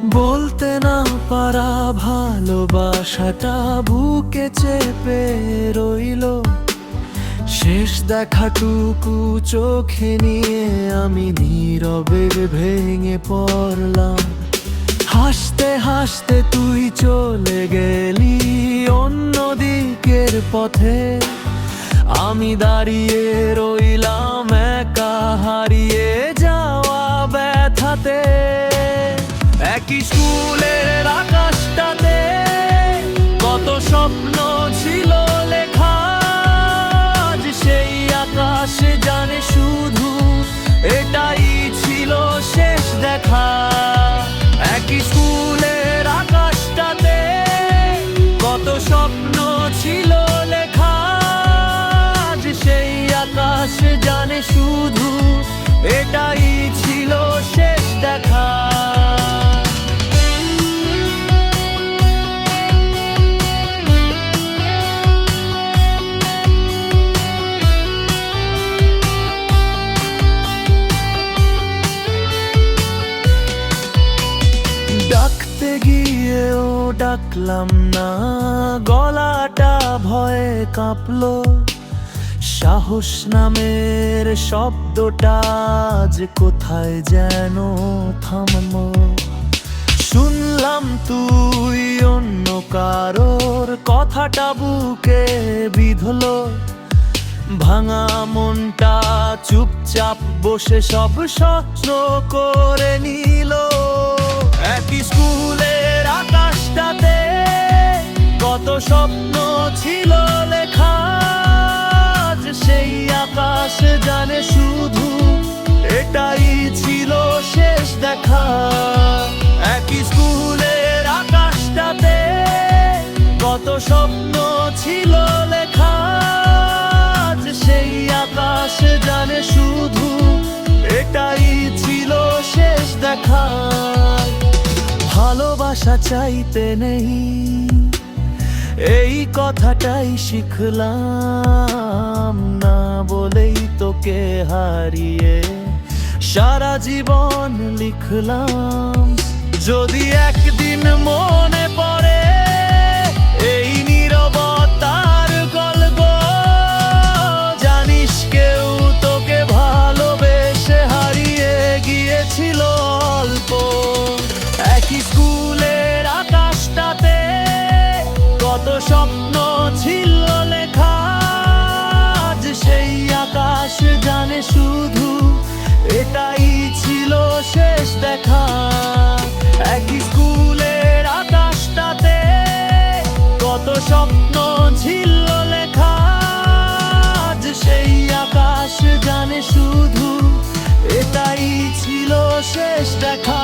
বলতে না পারা ভালোবাসাটা বুকে চেপে রইল। শেষ দেখাটুকু চোখে নিয়ে আমি নীরবে ভেঙে পড়লাম। হাসতে হাসতে তুই চলে গেলি অন্য দিকের পথে, আমি দাঁড়িয়ে রইলাম একা হারিয়ে যাওয়া ব্যথাতে। একই স্কুলের আকাশটাতে কত স্বপ্ন ছিল লেখা, আজ সেই আকাশ জানে শুধু এটাই ছিল শেষ দেখা। একই স্কুলের আকাশটাতে কত স্বপ্ন ছিল লেখা, আজ সেই আকাশ জানে শুধু এটাই ছিল শেষ দেখা। ডাকতে গিয়েও ডাকলাম না, গলাটা ভয়ে কাঁপলো। সাহস নামের শব্দটা আজ কোথায় যেন থামলো। শুনলাম তুই অন্য কারোর কথাটা বুকে বিঁধলো। ভাঙা মনটা চুপচাপ বসে সব সহ্য করে নিল। একই স্কুলের আকাশটাতে কত স্বপ্ন ছিল লেখা, আজ সেই আকাশ জানে শুধু এটাই ছিল শেষ দেখা। একই স্কুলের আকাশটাতে কত স্বপ্ন ছিল লেখা, আজ সেই আকাশ জানে শুধু এটাই ছিল শেষ দেখা। ভালোবাসা চাইতে নেই এই কথাটাই শিখলাম, না বলেই তোকে হারিয়ে সারা জীবন লিখলাম। যদি একদিন মনে পড়ে এই নীরবতার গল্প, জানিস কেউ তোকে ভালোবেসে হারিয়ে গিয়েছিল অল্প। একই স্কুলের আকাশটাতে কত স্বপ্ন ছিল লেখা, আজ সেই আকাশ জানে শুধু এটাই ছিল শেষ দেখা। একই স্কুলের আকাশটাতে কত স্বপ্ন ছিল লেখা, আজ সেই আকাশ জানে শুধু এটাই ছিল শেষ দেখা।